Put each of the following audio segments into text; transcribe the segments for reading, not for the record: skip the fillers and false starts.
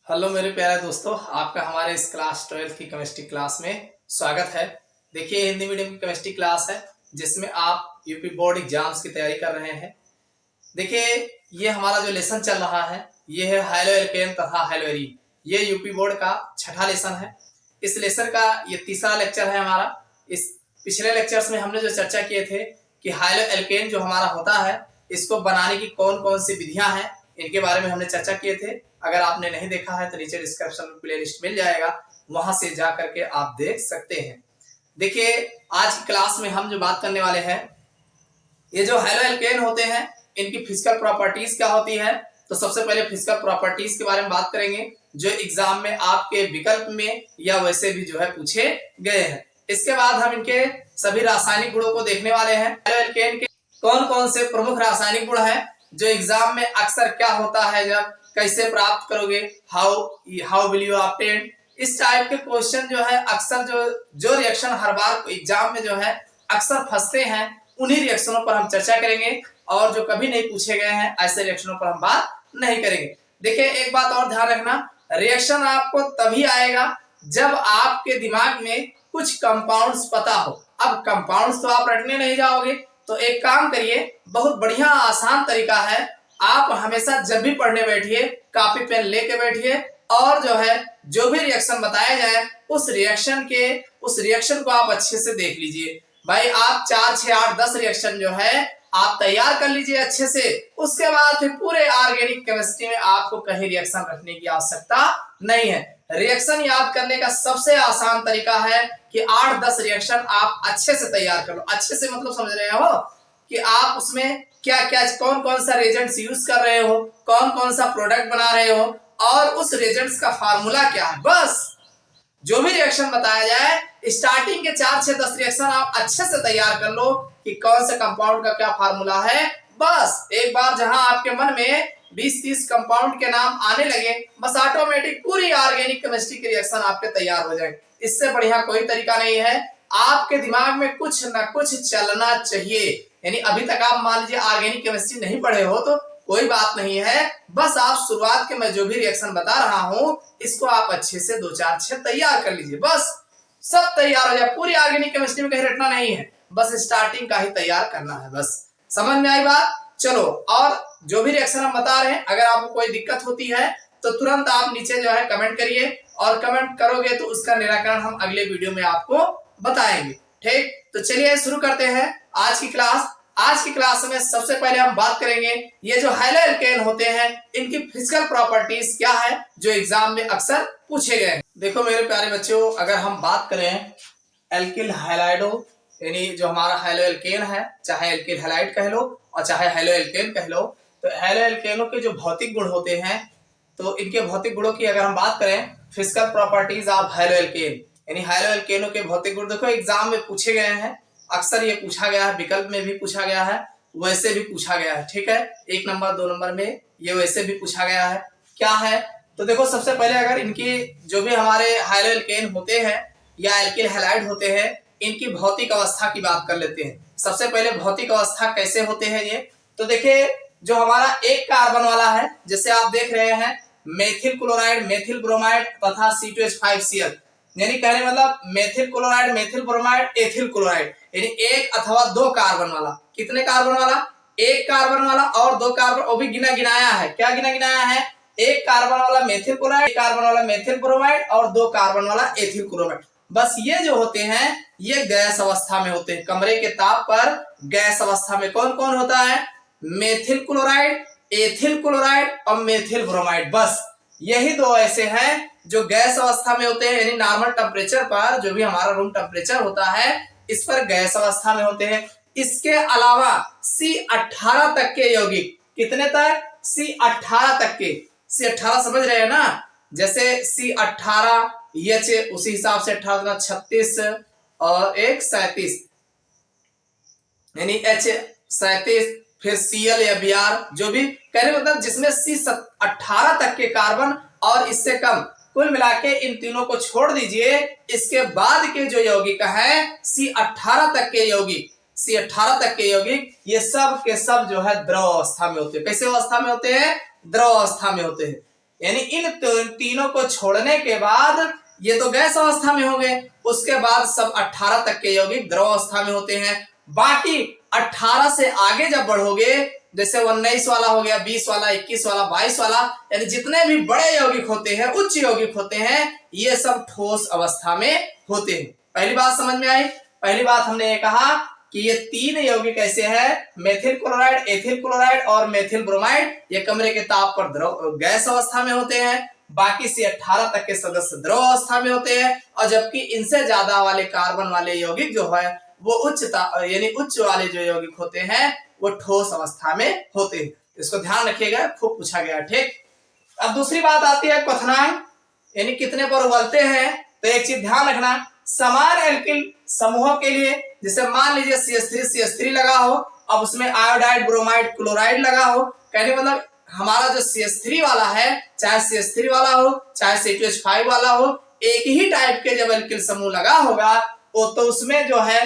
Hello मेरे प्यारे दोस्तों, आपका हमारे इस क्लास 12 की केमिस्ट्री क्लास में स्वागत है। देखिए, हिंदी मीडियम की केमिस्ट्री क्लास है जिसमें आप यूपी बोर्ड एग्जाम्स की तैयारी कर रहे हैं। देखिए, ये हमारा जो लेसन चल रहा है ये है हाइलो एल्केन तथा हाइलोएरीन। ये यूपी बोर्ड का छठा लेसन है। इस लेसन का ये तीसरा लेक्चर है हमारा। इस पिछले लेक्चर्स में हमने जो चर्चा किए थे कि हाइलो एल्केन जो हमारा होता है इसको बनाने की कौन कौन सी विधियां हैं, इनके बारे में हमने चर्चा किए थे। अगर आपने नहीं देखा है तो नीचे डिस्क्रिप्शन में प्लेलिस्ट मिल जाएगा, वहां से जा करके आप देख सकते हैं। देखिए, आज की क्लास में हम जो बात करने वाले हैं, ये जो हाइलो एल्केन होते हैं इनकी फिजिकल प्रॉपर्टीज क्या होती है। तो सबसे पहले फिजिकल प्रॉपर्टीज के बारे में बात करेंगे जो एग्जाम में आपके विकल्प में या वैसे भी जो है पूछे गए हैं। इसके बाद हम इनके सभी रासायनिक गुणों को देखने वाले हैं। हाइलो एल्केन के कौन कौन से प्रमुख रासायनिक गुण हैं जो एग्जाम में अक्सर क्या होता है, जब कैसे प्राप्त करोगे, हाउ विल यू ऑब्टेन, इस टाइप के क्वेश्चन जो है अक्सर जो रिएक्शन हर बार एग्जाम में जो है अक्सर फंसते हैं, उन्हीं रिएक्शनों पर हम चर्चा करेंगे। और जो कभी नहीं पूछे गए हैं ऐसे रिएक्शनों पर हम बात नहीं करेंगे। देखिए, एक बात और ध्यान रखना, रिएक्शन आपको तभी आएगा जब आपके दिमाग में कुछ कंपाउंड्स पता हो। अब कंपाउंड्स तो आप रटने नहीं जाओगे, तो एक काम करिए, बहुत बढ़िया आसान तरीका है। आप हमेशा जब भी पढ़ने बैठिए कॉपी पेन लेके बैठिए और जो है जो भी रिएक्शन बताया जाए उस रिएक्शन को आप अच्छे से देख लीजिए। भाई, आप 4, 6, 8, 10 रिएक्शन जो है आप तैयार कर लीजिए अच्छे से। उसके बाद फिर पूरे ऑर्गेनिक केमिस्ट्री में आपको कहीं रिएक्शन रखने की आवश्यकता नहीं है। रिएक्शन याद करने का सबसे आसान तरीका है कि 8-10 रिएक्शन आप अच्छे से तैयार कर लो। अच्छे से मतलब समझ रहे हो कि आप उसमें क्या क्या कौन कौन सा रेजेंट्स यूज कर रहे हो, कौन कौन सा प्रोडक्ट बना रहे हो और उस रेजेंट्स का फार्मूला क्या है। बस जो भी रिएक्शन बताया जाए स्टार्टिंग के 4 से 10 रिएक्शन आप अच्छे से तैयार कर लो कि कौन से कंपाउंड का क्या फार्मूला है। बस एक बार जहां आपके मन में 20-30 कंपाउंड के नाम आने लगे, बस ऑटोमेटिक पूरी ऑर्गेनिक केमिस्ट्री के रिएक्शन आपके तैयार हो जाए। इससे बढ़िया कोई तरीका नहीं है। आपके दिमाग में कुछ ना कुछ चलना चाहिए। यानी अभी तक आप मान लीजिए ऑर्गेनिक केमिस्ट्री नहीं पढ़े हो तो कोई बात नहीं है, बस आप शुरुआत के मैं जो भी रिएक्शन बता रहा हूं इसको आप अच्छे से 2-4-6 तैयार कर लीजिए। बस सब तैयार हो जाए। पूरी ऑर्गेनिक केमिस्ट्री में कहीं रटना नहीं है, बस स्टार्टिंग का ही तैयार करना है। बस समझ में आई बात? चलो, और जो भी रिएक्शन हम बता रहे हैं अगर आपको कोई दिक्कत होती है तो तुरंत आप नीचे जो है कमेंट करिए, और कमेंट करोगे तो उसका निराकरण हम अगले वीडियो में आपको बताएंगे। ठीक, तो चलिए शुरू करते हैं आज की क्लास। आज की क्लास में सबसे पहले हम बात करेंगे ये जो हाइलो एल्केन होते हैं इनकी फिजिकल प्रॉपर्टीज क्या है जो एग्जाम में अक्सर पूछे गए हैं। देखो मेरे प्यारे बच्चों, अगर हम बात करें एल्किल हैलाइडो, यानी जो हमारा हाइलो एल्केन है, चाहे एल्किल हैलाइड कह लो और चाहे हाइलो एल्केन कह लो, तो हाइलो एल्केनों के जो भौतिक गुण होते हैं, तो इनके भौतिक गुणों की अगर हम बात करें, physical properties of haloalkane, यानी हाइलो एल्केनों के भौतिक गुण देखो एग्जाम में पूछे गए हैं। अक्सर ये पूछा गया है, विकल्प में भी पूछा गया है, वैसे भी पूछा गया है। ठीक है, 1 नंबर 2 नंबर में ये वैसे भी पूछा गया है। क्या है तो देखो, सबसे पहले अगर इनकी जो भी हमारे हाइलो एल्केन होते हैं या एल्किल हैलाइड होते हैं, इनकी भौतिक अवस्था की बात कर लेते हैं। सबसे पहले भौतिक अवस्था कैसे होते हैं ये, तो देखिए जो हमारा एक कार्बन वाला है, जैसे आप देख रहे हैं मेथिल क्लोराइड, मेथिल ब्रोमाइड तथा C2H5Cl, यानी कहने मतलब methyl chloride, methyl bromide, ethyl chloride, यानी 1 अथवा 2 कार्बन वाला। कितने कार्बन वाला? 1 कार्बन वाला और 2 कार्बन, वो भी गिनाया है। क्या गिनाया है? 1 कार्बन वाला मेथिल क्लोराइड, 1 कार्बन वाला मेथिल ब्रोमाइड और 2 कार्बन वाला एथिल क्लोराइड। बस ये जो होते हैं ये गैस अवस्था में होते हैं। कमरे के ताप पर गैस अवस्था में कौन कौन होता है? मेथिल क्लोराइड, एथिल क्लोराइड और मेथिल ब्रोमाइड। बस यही 2 ऐसे हैं जो गैस अवस्था में होते हैं, यानी नॉर्मल टेम्परेचर पर, जो भी हमारा रूम टेम्परेचर होता है इस पर गैस अवस्था में होते हैं। इसके अलावा C18 तक के यौगिक, कितने तक? C18 तक के। C18 समझ रहे हैं ना? जैसे C18 H, उसी हिसाब से 18 36 और 1 37, यानी H37, फिर Cl या Br, जो भी कहने मतलब जिसमें C18 तक के कार्बन और इससे कम, कुल मिला के इन तीनों को छोड़ दीजिए। इसके बाद के जो यौगिक है C18 तक के यौगिक, C18 तक के यौगिक ये सब के सब जो है द्रव अवस्था में होते हैं। कैसे अवस्था में होते हैं? द्रव अवस्था में होते हैं। यानी इन तीनों को छोड़ने के बाद ये तो गैस अवस्था में हो गए, उसके बाद सब 18 तक के यौगिक द्रव अवस्था में होते हैं। बाकी 18 से आगे जब बढ़ोगे, जैसे 19 वाला हो गया, 20 वाला, 21 वाला, 22 वाला, यानी जितने भी बड़े यौगिक होते हैं, उच्च यौगिक होते हैं, ये सब ठोस अवस्था में होते हैं। पहली बात समझ में आई। पहली बात हमने ये कहा कि ये तीन यौगिक ऐसे हैं, मेथिल क्लोराइड, एथिल क्लोराइड और मेथिल ब्रोमाइड, ये कमरे के ताप पर द्रव गैस अवस्था में होते हैं। बाकी से 18 तक के सदस्य द्रव अवस्था में होते हैं, और जबकि इनसे ज्यादा वाले कार्बन वाले यौगिक जो है वो यानी उच्च वाले जो यौगिक होते हैं वो ठोस अवस्था में होते हैं। इसको ध्यान रखिएगा, खूब पूछा गया। ठीक, अब दूसरी बात आती है क्वथनांक, यानी कितने पर उबलते हैं। तो एक चीज ध्यान रखना, समान एल्किल समूहों के लिए, जैसे मान लीजिए CH3 लगा हो, अब उसमें आयोडाइड, ब्रोमाइड, क्लोराइड लगा हो, कहने मतलब हमारा जो CH3 वाला है, चाहे CH3 वाला हो चाहे C2H5 वाला हो, एक ही टाइप के जब एल्किल समूह लगा होगा वो तो उसमें जो है,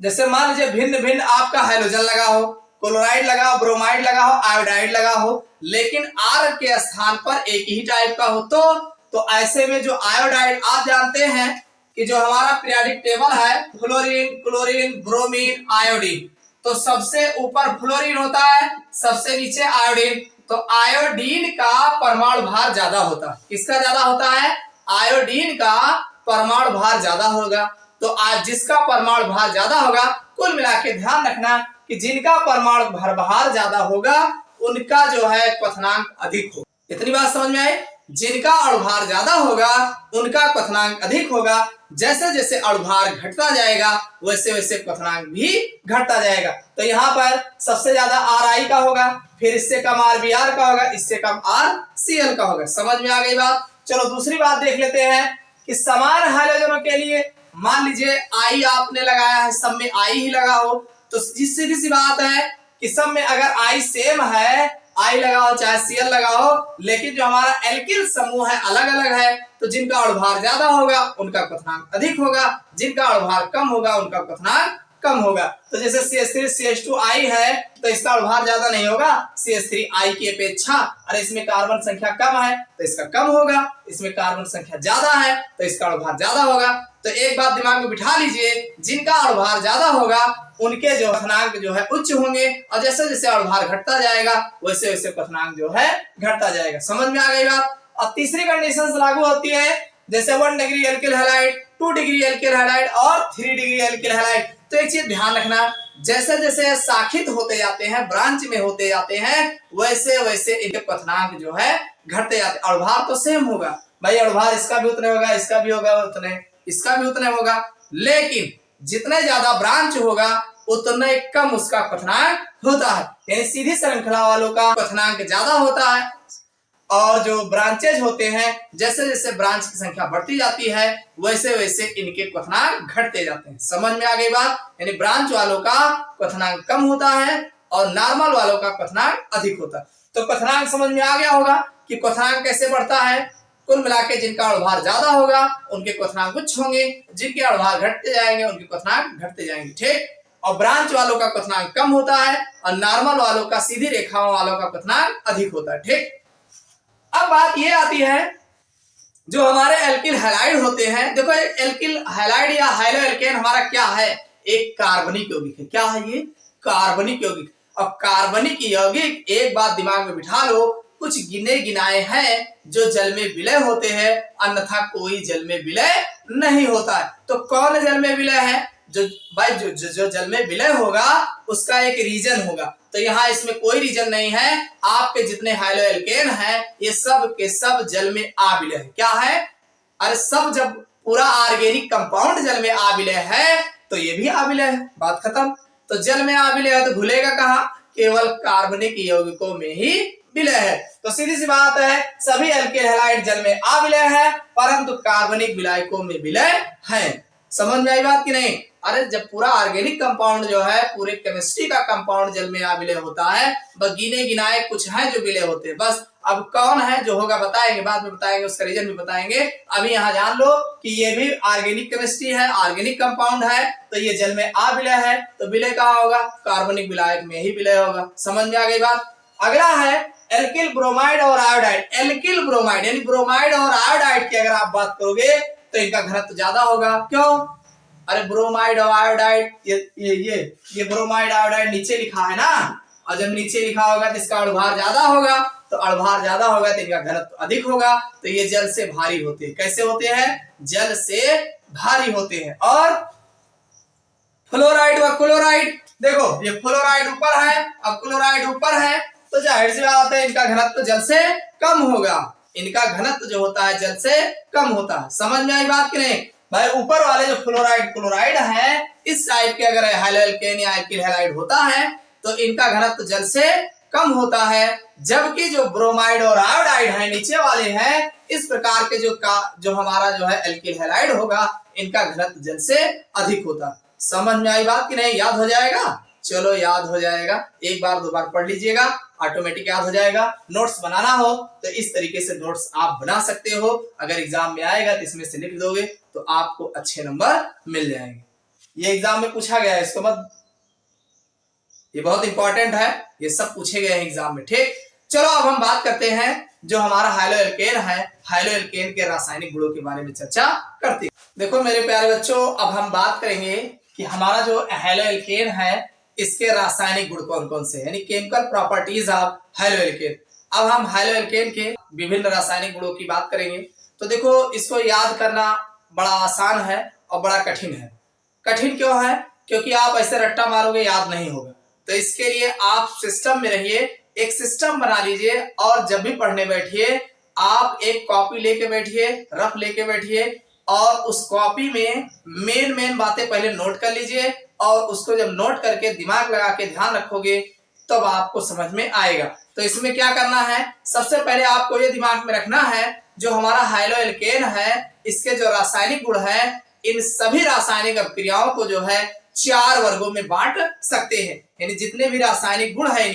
जैसे मान लीजिए भिन्न भिन्न आपका हाइड्रोजन लगा हो, क्लोराइड लगा हो, ब्रोमाइड लगा हो, आयोडाइड लगा हो, लेकिन R के स्थान पर एक ही टाइप का हो, तो ऐसे में जो आयोडाइड, आप जानते हैं कि जो हमारा पीरियोडिक टेबल है, फ्लोरीन, क्लोरीन, ब्रोमीन, आयोडीन, तो सबसे ऊपर फ्लोरीन होता है, सबसे नीचे आयोडीन। तो आयोडीन का परमाणु भार ज्यादा होता है। किसका ज्यादा होता है? आयोडीन का परमाणु भार ज्यादा होगा। तो आज जिसका परमाणु भार ज्यादा होगा, कुल मिला के ध्यान रखना कि जिनका परमाणु भार ज्यादा होगा उनका जो है क्वथनांक अधिक होगा। इतनी बात समझ में आई? जिनका अणुभार ज्यादा होगा उनका क्वथनांक अधिक होगा। जैसे जैसे अणुभार घटता जाएगा वैसे वैसे क्वथनांक भी घटता जाएगा। तो यहाँ पर सबसे ज्यादा Ri का होगा, फिर इससे कम Rbr का होगा, इससे कम RCl का होगा। समझ में आ गई बात? चलो दूसरी बात देख लेते हैं कि समान हाइड्रोजनों के लिए मान लीजिए I आपने लगाया है, सब में I ही लगा हो, तो सीधी सी बात है कि सब में अगर I सेम है, I लगाओ चाहे Cl लगाओ, लेकिन जो हमारा एल्किल समूह है अलग अलग है, तो जिनका अणुभार ज्यादा होगा उनका क्वथनांक अधिक होगा, जिनका अणुभार कम होगा उनका क्वथनांक कम होगा। तो जैसे CH3 CH2I है तो इसका अणुभार ज्यादा नहीं होगा CH3I की अपेक्षा, अरे इसमें कार्बन संख्या कम है तो इसका कम होगा, इसमें कार्बन संख्या ज्यादा है तो इसका अणुभार ज्यादा होगा। तो एक बात दिमाग में बिठा लीजिए, जिनका अणुभार ज्यादा होगा उनके जो क्वथनांक जो है उच्च होंगे, और जैसे जैसे अणुभार घटता जाएगा वैसे वैसे क्वथनांक जो है घटता जाएगा। समझ में आ गई बात? अब तीसरी कंडीशन लागू होती है, जैसे 1 degree alkyl halide, 2 degree alkyl halide और 3 डिग्री एल्किल हैलाइड। तो एक चीज ध्यान रखना, जैसे जैसे शाखित होते जाते हैं, ब्रांच में होते जाते हैं, वैसे वैसे इनके क्वथनांक जो है घटते जाते हैं। अणुभार तो सेम होगा भाई, अणुभार इसका भी उतने होगा, इसका भी होगा उतने, इसका भी उतने होगा, लेकिन जितने ज्यादा ब्रांच होगा उतने कम उसका क्वथनांक होता है। यानी सीधी श्रृंखला वालों का क्वथनांक ज्यादा होता है, और जो ब्रांचेज होते हैं, जैसे जैसे ब्रांच की संख्या बढ़ती जाती है वैसे वैसे इनके क्वथनांक घटते जाते हैं। समझ में आ गई बात? यानी ब्रांच वालों का क्वथनांक कम होता है और नॉर्मल वालों का क्वथनांक अधिक होता है। तो क्वथनांक समझ में आ गया होगा कि क्वथनांक कैसे बढ़ता है। कुल मिला के जिनका अणुभार ज्यादा होगा उनके क्वथनांक उच्च होंगे, जिनके अणुभार घटते जाएंगे उनके क्वथनांक घटते जाएंगे। ठीक, और ब्रांच वालों का क्वथनांक कम होता है और नॉर्मल वालों का, सीधी रेखाओं वालों का क्वथनांक अधिक होता है। ठीक, अब बात ये आती है जो हमारे एल्किल हैलाइड होते हैं। देखो एल्किल हैलाइड या हाइलो एल्केन हमारा क्या है? एक कार्बनिक यौगिक है। क्या है ये? कार्बनिक यौगिक। और कार्बनिक यौगिक, एक बात दिमाग में बिठा लो, कुछ गिने गिनाए हैं जो जल में विलय होते हैं, अन्यथा कोई जल में विलय नहीं होता है। तो कौन जल में विलय है? जो भाई जो जल में विलय होगा उसका एक रीजन होगा। तो यहाँ इसमें कोई रीजन नहीं है, आपके जितने हाइलो एल्केन हैं ये सब के सब जल में आ विलय है। क्या है? अरे सब, जब पूरा ऑर्गेनिक कंपाउंड जल में आ विलय है तो ये भी आ विलय है, बात खत्म। तो जल में आ विलय है तो घुलेगा कहाँ? केवल कार्बनिक यौगिकों में ही विलय है। तो सीधी सी बात है, सभी एल्किल हैलाइड जल में आ विलय है परंतु कार्बनिक विलायकों में विलय है। समझ में आई बात कि नहीं? अरे जब पूरा ऑर्गेनिक कंपाउंड जो है, पूरे केमिस्ट्री का कंपाउंड जल में आ विलय होता है, बस गिने गिनाए कुछ हैं जो विलय होते हैं बस। अब कौन है जो होगा बताएंगे, बाद में बताएंगे, उसका रीजन भी बताएंगे। अभी यहाँ जान लो कि ये भी ऑर्गेनिक केमिस्ट्री है, ऑर्गेनिक कंपाउंड है, तो ये जल में आ विलय है। तो विलय कहाँ होगा? कार्बनिक विलायक में ही विलय होगा। समझ में आ गई बात? अगला है एल्किल ब्रोमाइड और आयोडाइड, एल्किल ब्रोमाइड यानी ब्रोमाइड और आयोडाइड की अगर आप बात करोगे तो इनका घनत्व ज्यादा होगा। क्यों? अरे ब्रोमाइड और आयोडाइड, ये ब्रोमाइड आयोडाइड नीचे लिखा है ना, और जब नीचे लिखा होगा तो इसका अणुभार ज्यादा होगा, तो अणुभार ज्यादा होगा तो इनका घनत्व अधिक होगा, तो ये जल से भारी होते हैं। कैसे होते हैं? जल से भारी होते हैं। और फ्लोराइड व क्लोराइड, देखो ये फ्लोराइड ऊपर है और क्लोराइड ऊपर है, तो जाहिर सी बात है इनका घनत्व जल से कम होगा, इनका घनत्व जो होता है जल से कम होता है। समझ में आई बात कि नहीं? भाई ऊपर वाले जो फ्लोराइड क्लोराइड है, इस टाइप के अगर हैलोएल्केन या एल्किल हैलाइड होता है तो इनका घनत्व जल से कम होता है, जबकि जो ब्रोमाइड और आयोडाइड है नीचे वाले हैं, इस प्रकार के जो हमारा जो है एल्किल हैलाइड होगा, इनका घनत्व जल से अधिक होता है। समझ में आई बात कि नहीं? याद हो जाएगा? चलो याद हो जाएगा, एक बार दो बार पढ़ लीजिएगा, ऑटोमेटिक याद हो जाएगा। नोट्स बनाना हो तो इस तरीके से नोट्स आप बना सकते हो, अगर एग्जाम में आएगा तो इसमें से लिख दोगे तो आपको अच्छे नंबर मिल जाएंगे। ये एग्जाम में पूछा गया है, इसको मत, ये बहुत इंपॉर्टेंट है, ये सब पूछे गए हैं एग्जाम में। ठीक, चलो अब हम बात करते हैं जो हमारा हैलोएल्केन है, हैलोएल्केन के रासायनिक गुणों के बारे में चर्चा करते हैं। देखो मेरे प्यारे बच्चों, अब हम बात करेंगे कि हमारा जो हैलोएल्केन है इसके रासायनिक गुण कौन कौन से, यानी केमिकल प्रॉपर्टीज ऑफ हैलोएल्केन। अब हम हैलोएल्केन के विभिन्न रासायनिक गुणों की बात करेंगे। तो देखो इसको याद करना बड़ा आसान है और बड़ा कठिन है। कठिन क्यों है? क्योंकि आप ऐसे रट्टा मारोगे याद नहीं होगा, तो इसके लिए आप सिस्टम में रहिए, एक सिस्टम बना लीजिए, और जब भी पढ़ने बैठिए आप एक कॉपी लेके बैठिए, रफ लेके बैठिए, और उस कॉपी में मेन बातें पहले नोट कर लीजिए, और उसको जब नोट करके दिमाग लगा के ध्यान रखोगे तब आपको समझ में आएगा। तो इसमें क्या करना है, सबसे पहले आपको ये दिमाग में रखना है जो हमारा हैलोएल्केन है, इसके जो रासायनिक गुण है, इन सभी रासायनिक अभिक्रियाओं को जो है 4 वर्गों में बांट सकते हैं। यानी जितने भी रासायनिक गुण है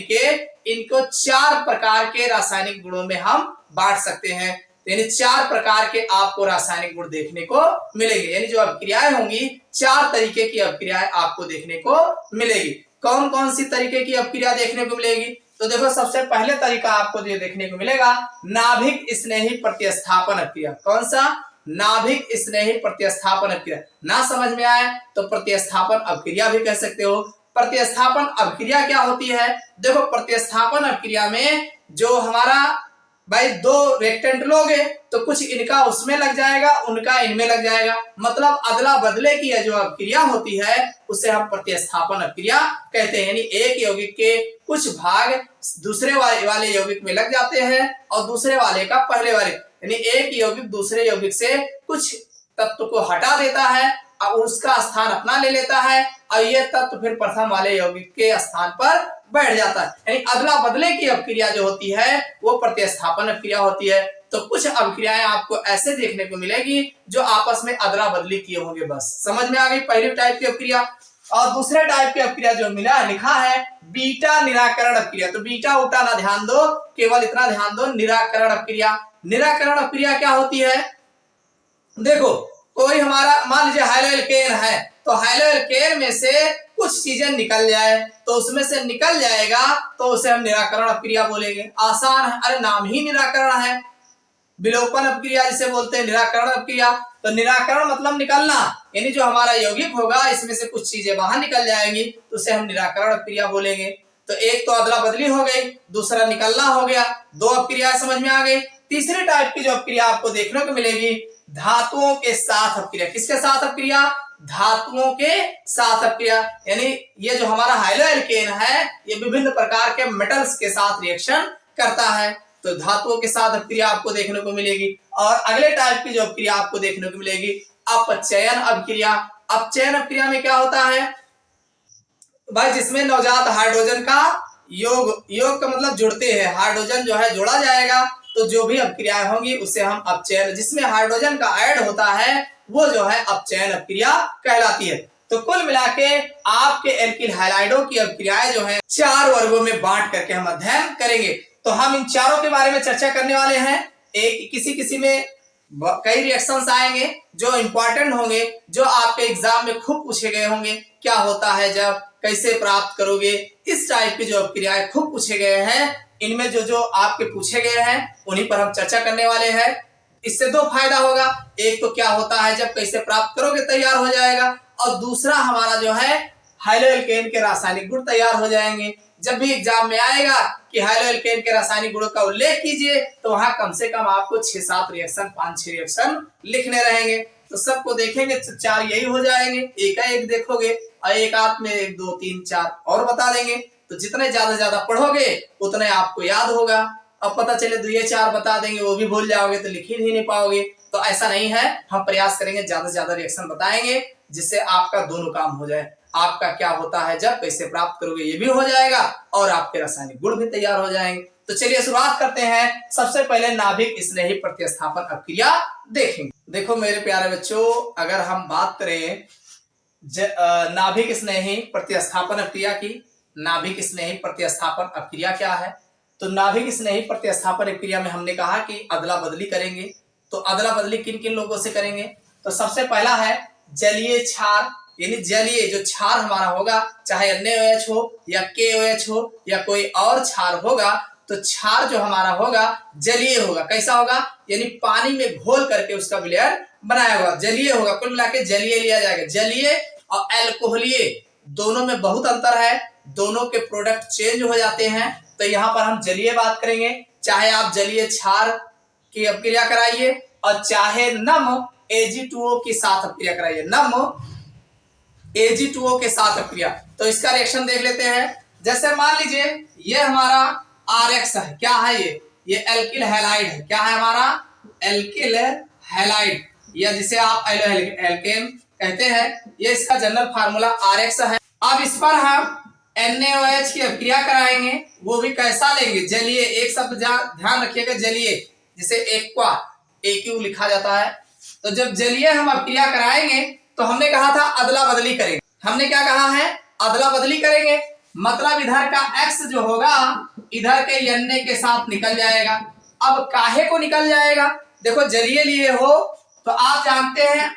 इनको 4 प्रकार के रासायनिक गुणों में हम बांट सकते हैं। यानी 4 प्रकार के आपको रासायनिक गुण देखने को मिलेंगे, यानी जो अभिक्रियाएं होंगी 4 तरीके की अभिक्रियाएं आपको देखने को मिलेगी। कौन कौन सी तरीके की अभिक्रिया देखने को मिलेगी? तो देखो सबसे पहले तरीका आपको जो देखने को मिलेगा, नाभिक स्नेही प्रतिस्थापन अभिक्रिया। कौन सा? नाभिक स्नेही प्रतिस्थापन अभिक्रिया। ना समझ में आए तो प्रतिस्थापन अभिक्रिया भी कह सकते हो। प्रतिस्थापन अभिक्रिया क्या होती है? देखो प्रतिस्थापन अभिक्रिया में जो हमारा भाई 2 रेक्टेंट लोगे तो कुछ इनका उसमें लग जाएगा, उनका इनमें लग जाएगा, मतलब अदला बदले की जो अभिक्रिया होती है उसे हम प्रतिस्थापन अभिक्रिया कहते हैं। यानी एक यौगिक के कुछ भाग दूसरे वाले यौगिक में लग जाते हैं और दूसरे वाले का पहले वाले, यानी एक यौगिक दूसरे यौगिक से कुछ तत्व को हटा देता है और उसका स्थान अपना ले लेता है, और यह तत्व फिर प्रथम वाले यौगिक के स्थान पर बैठ जाता है। यानी अदला बदले की अभिक्रिया जो होती है वो प्रतिस्थापन अभिक्रिया होती है। तो कुछ अभिक्रियाएं आपको ऐसे देखने को मिलेगी जो आपस में अदला बदली किए होंगे। बस समझ में आ गई पहली टाइप की अभिक्रिया। और दूसरे टाइप की अभिक्रिया जो लिखा है बीटा निराकरण अभिक्रिया। तो बीटा उटा ना ध्यान दो, केवल इतना ध्यान दो, निराकरण अभिक्रिया। निराकरण अभिक्रिया क्या होती है? देखो कोई हमारा मान लीजिए हैलोएल्केन है, तो हैलोएल्केन में से कुछ चीजें निकल जाए, तो उसमें से निकल जाएगा तो उसे हम निराकरण अभिक्रिया बोलेंगे। आसान है, अरे नाम ही निराकरण है। विलोपन अभिक्रिया जिसे बोलते हैं निराकरण अभिक्रिया। तो निराकरण मतलब निकलना, यानी जो हमारा यौगिक होगा इसमें से कुछ चीजें बाहर निकल जाएंगी तो उसे हम निराकरण अभिक्रिया बोलेंगे। तो एक तो अदला बदली हो गई, दूसरा निकलना हो गया, 2 अभिक्रिया समझ में आ गई। तीसरी टाइप की जो अभिक्रिया आपको देखने को मिलेगी धातुओं के साथ अभिक्रिया। किसके साथ अभिक्रिया? धातुओं के साथ अभिक्रिया। यानी ये जो हमारा हैलोएल्केन है ये विभिन्न प्रकार के मेटल्स के साथ रिएक्शन करता है, तो धातुओं के साथ अभिक्रिया आपको देखने को मिलेगी। और अगले टाइप की जो अभिक्रिया आपको देखने को मिलेगी अपचयन अभिक्रिया। अपचयन अभिक्रिया में क्या होता है भाई? जिसमें नवजात हाइड्रोजन का योग का मतलब जुड़ते हैं, हाइड्रोजन जो है जोड़ा जाएगा, तो जो भी अभिक्रियाएं होंगी उसे हम अपचयन, जिसमें हाइड्रोजन का ऐड होता है वो जो है अपचयन अभिक्रिया कहलाती है। तो कुल मिला के आपके एल्किल हैलाइडों की अभिक्रियाएं जो है 4 वर्गों में बांट करके हम अध्ययन करेंगे। तो हम इन चारों के बारे में चर्चा करने वाले हैं। एक किसी में कई रिएक्शंस आएंगे जो इंपॉर्टेंट होंगे, जो आपके एग्जाम में खूब पूछे गए होंगे। क्या होता है जब, कैसे प्राप्त करोगे, इस टाइप की जो अभिक्रियाएं खूब पूछे गए हैं, इनमें जो जो आपके पूछे गए हैं उन्हीं पर हम चर्चा करने वाले हैं। इससे दो फायदा होगा, एक तो क्या होता है जब कैसे प्राप्त करोगे तैयार हो जाएगा, और दूसरा हमारा जो है हाइलोएल्केन के रासायनिक गुण तैयार हो जाएंगे। जब भी एग्जाम में आएगा कि हाइलोएल्केन के रासायनिक गुणों का उल्लेख कीजिए तो वहां कम से कम आपको 6-7 रिएक्शन 5-6 रिएक्शन लिखने रहेंगे। तो सबको देखेंगे तो 4 यही हो जाएंगे, एक देखोगे और एक आध में 1 2 3 4 और बता देंगे। तो जितने ज्यादा पढ़ोगे उतने आपको याद होगा। अब पता चले 2-4 बता देंगे वो भी भूल जाओगे तो लिख ही नहीं पाओगे। तो ऐसा नहीं है, हम प्रयास करेंगे ज्यादा से ज्यादा रिएक्शन बताएंगे जिससे आपका दोनों काम हो जाए। आपका क्या होता है जब कैसे प्राप्त करोगे ये भी हो जाएगा और आपके रासायनिक गुण भी तैयार हो जाएंगे। तो चलिए शुरुआत करते हैं। सबसे पहले नाभिक स्नेही प्रतिस्थापन अपक्रिया देखेंगे। देखो मेरे प्यारे बच्चों, अगर हम बात करें नाभिक स्नेही प्रतिस्थापन अपक्रिया की, नाभिक स्नेही प्रतिस्थापन अपक्रिया क्या है? तो नाभिक स्नेही प्रतिस्थापन अपक्रिया में हमने कहा कि अदला बदली करेंगे। तो अदला बदली किन किन लोगों से करेंगे? तो सबसे पहला है जलीय क्षार, यानी जलीय जो क्षार हमारा होगा, चाहे NaOH हो या KOH हो या कोई और क्षार होगा, तो क्षार जो हमारा होगा जलीय होगा। कैसा होगा? यानी पानी में घोल करके उसका विलयन बनाया होगा, जलीय होगा। कुल मिला के जलीय लिया जाएगा। जलीय और अल्कोहलीय दोनों में बहुत अंतर है, दोनों के प्रोडक्ट चेंज हो जाते हैं। तो यहाँ पर हम जलीय बात करेंगे। चाहे आप जलीय क्षार की अपक्रिया कराइए और चाहे नम Ag2O के साथ अपक्रिया कराइए, नम Ag2O के साथ अपक्रिया। तो इसका रिएक्शन देख लेते हैं। जैसे मान लीजिए ये हमारा RX है, क्या है ये एल्किल हैलाइड है। क्या है हमारा? एल्किल हैलाइड, या जिसे आप एल्केन कहते हैं। ये इसका जनरल फार्मूला RX है। अब इस पर हम NaOH की अपक्रिया कराएंगे, वो भी कैसा लेंगे? जलीय। एक शब्द ध्यान रखिएगा, जलीय, जिसे एक्वा AQ लिखा जाता है। तो जब जलीय हम अपक्रिया कराएंगे तो हमने कहा था अदला बदली करेंगे। हमने क्या कहा है? अदला बदली करेंगे, मतलब इधर का X जो होगा इधर के Na के साथ निकल जाएगा। अब काहे को निकल जाएगा? देखो जलीय लिए हो तो आप जानते हैं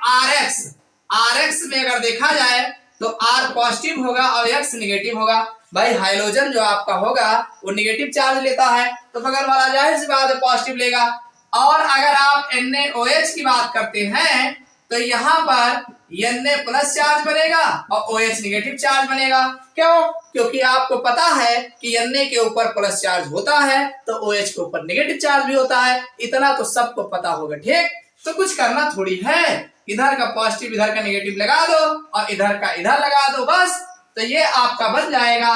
RX में अगर देखा जाए तो R पॉजिटिव होगा और X निगेटिव होगा। भाई हाइड्रोजन जो आपका होगा वो निगेटिव चार्ज लेता है, तो बगल वाला जाहिर सी बात है पॉजिटिव लेगा। और अगर आप NaOH की बात करते हैं तो यहाँ पर Na प्लस चार्ज बनेगा और OH निगेटिव चार्ज बनेगा। क्यों? क्योंकि आपको पता है कि Na के ऊपर प्लस चार्ज होता है तो OH के ऊपर निगेटिव चार्ज भी होता है। इतना तो सबको पता होगा, ठीक? तो कुछ करना थोड़ी है, इधर का पॉजिटिव इधर का नेगेटिव लगा दो और इधर का इधर लगा दो, बस। तो ये आपका बन जाएगा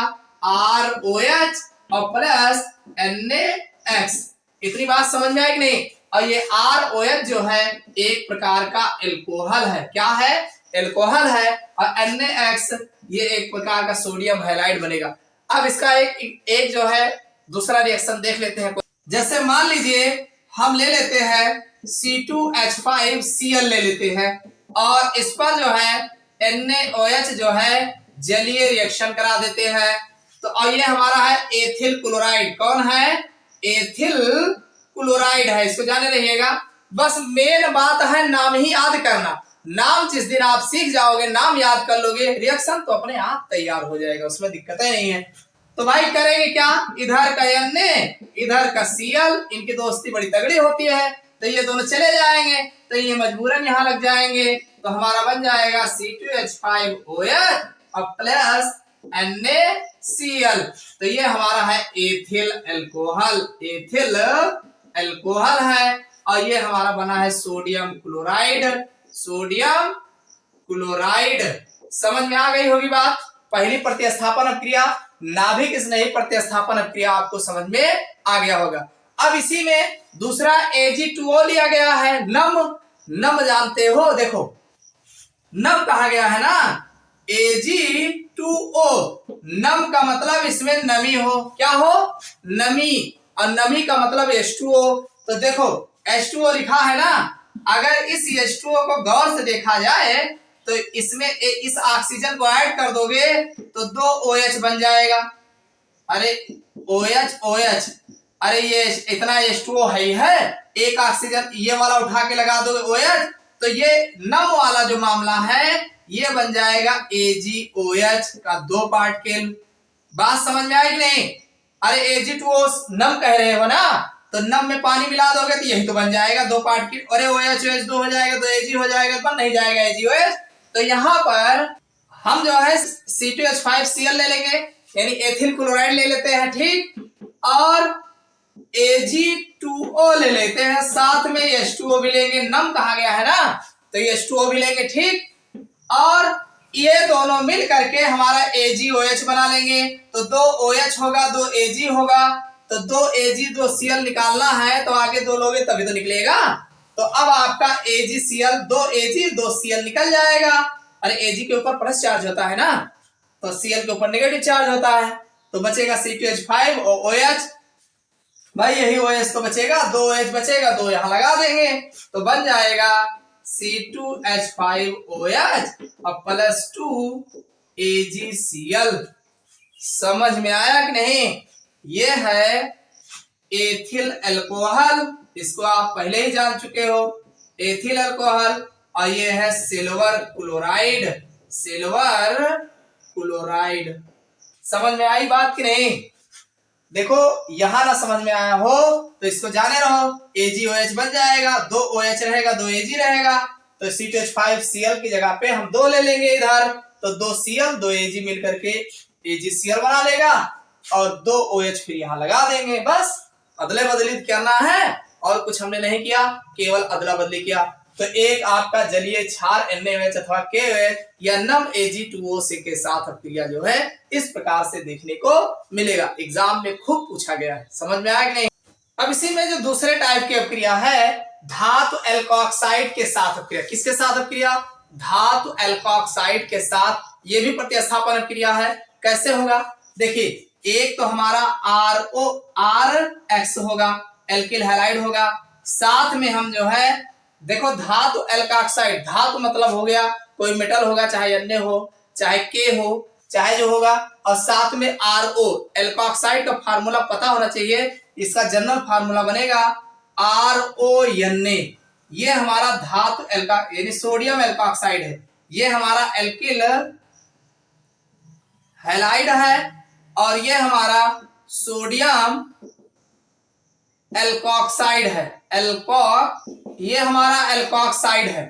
ROH और प्लस NaX। इतनी बात समझ में आई कि नहीं? और ये ROH जो है एक प्रकार का एल्कोहल है। क्या है? एल्कोहल है। और NaX ये एक प्रकार का सोडियम हैलाइड बनेगा। अब इसका एक जो है दूसरा रिएक्शन देख लेते हैं। जैसे मान लीजिए हम ले लेते हैं C2H5Cl ले लेते हैं और इस पर जो है NaOH जो है जलीय रिएक्शन करा देते हैं। तो और ये हमारा है एथिल क्लोराइड। कौन है? एथिल क्लोराइड है, इसको जाने रहिएगा। बस मेन बात है नाम ही याद करना। नाम जिस दिन आप सीख जाओगे, नाम याद कर लोगे, रिएक्शन तो अपने आप तैयार हो जाएगा, उसमें दिक्कतें नहीं है। तो भाई करेंगे क्या? इधर का Na इधर का Cl, इनकी दोस्ती बड़ी तगड़ी होती है, तो ये दोनों चले जाएंगे, तो ये मजबूरन यहाँ लग जाएंगे। तो हमारा बन जाएगा C2H5OH और प्लस NaCl। तो ये हमारा है एथिल अल्कोहल, एथिल अल्कोहल है। और ये हमारा बना है सोडियम क्लोराइड, सोडियम क्लोराइड। समझ में आ गई होगी बात? पहली प्रतिस्थापन अपक्रिया नाभिक स्नेही प्रतिस्थापन अपक्रिया आपको समझ में आ गया होगा। अब इसी में दूसरा Ag2O लिया गया है। नम जानते हो, देखो नम कहा गया है ना, Ag2O। नम का मतलब इसमें नमी हो, क्या हो? नमी। और नमी का मतलब H2O। तो देखो H2O लिखा है ना, अगर इस H2O को गौर से देखा जाए तो इसमें इस ऑक्सीजन को ऐड कर दोगे तो 2 OH बन जाएगा। अरे OH, अरे ये इतना H2O है ही है, एक ऑक्सीजन ये वाला उठा के लगा दोगे OH, तो ये नम वाला जो मामला है ये बन जाएगा AgOH का 2 पार्टिकल। बात समझ में आई कि नहीं? अरे Ag2O नम कह रहे हो ना, तो नम में पानी मिला दोगे तो यही तो बन जाएगा, दो पार्ट की। अरे OH2 हो जाएगा तो Ag हो जाएगा, बन नहीं जाएगा AgOH। तो यहाँ पर हम जो है C2H5Cl ले लेंगे, यानी एथिल क्लोराइड ले लेते हैं, ठीक, और Ag2O ले लेते हैं, साथ में H2O भी लेंगे, नम कहा गया है ना, तो H2O भी लेंगे, ठीक, और ये दोनों मिल करके हमारा AgOH बना लेंगे। तो दो OH होगा, दो Ag होगा, तो दो Ag दो Cl निकालना है, तो आगे दो लोगे तभी तो निकलेगा। तो अब आपका AgCl, दो Ag दो Cl निकल जाएगा। अरे Ag के ऊपर प्लस चार्ज होता है ना, तो Cl के ऊपर नेगेटिव चार्ज होता है, तो बचेगा C2H5 और OH। भाई यही OH तो बचेगा, दो OH बचेगा, दो यहां लगा देंगे, तो बन जाएगा C2H5OH और +2 AgCl। समझ में आया कि नहीं? ये है एथिल अल्कोहल, इसको आप पहले ही जान चुके हो, एथिल अल्कोहल। और ये है सिल्वर क्लोराइड, सिल्वर क्लोराइड। समझ में आई बात कि नहीं? देखो यहां ना समझ में आया हो तो इसको जाने रहो, AgOH बन जाएगा, दो OH रहेगा, दो Ag रहेगा, तो C2H5Cl की जगह पे हम दो ले लेंगे इधर, तो दो Cl दो Ag मिलकर के AgCl बना लेगा, और दो OH फिर यहां लगा देंगे। बस अदले बदली करना है, और कुछ हमने नहीं किया, केवल अदला बदली किया। तो एक आपका जलीय क्षार NaOH अथवा KOH या नम Ag2O के साथ अपक्रिया जो है इस प्रकार से देखने को मिलेगा, एग्जाम में खूब पूछा गया है। समझ में आया कि नहीं? अब इसी में जो दूसरे टाइप की अपक्रिया है, धातु एल्कोक्साइड के साथ अपक्रिया। किसके साथ अपक्रिया? धातु एल्कोक्साइड के साथ। ये भी प्रतिस्थापन अपक्रिया है। कैसे होगा? देखिए, एक तो हमारा RORX होगा, एल्किल हैलाइड होगा, साथ में हम जो है देखो धातु एल्कोक्साइड, धातु मतलब हो गया कोई मेटल होगा, चाहे अन्य हो, चाहे के हो, चाहे जो होगा, और साथ में RO, एल्कोक्साइड का फार्मूला पता होना चाहिए, इसका जनरल फार्मूला बनेगा RONA। ये हमारा धातु यानी सोडियम एल्कोक्साइड है, ये हमारा एल्किल हैलाइड है, और ये हमारा सोडियम एल्कोक्साइड है, ये हमारा एल्कोक्साइड है।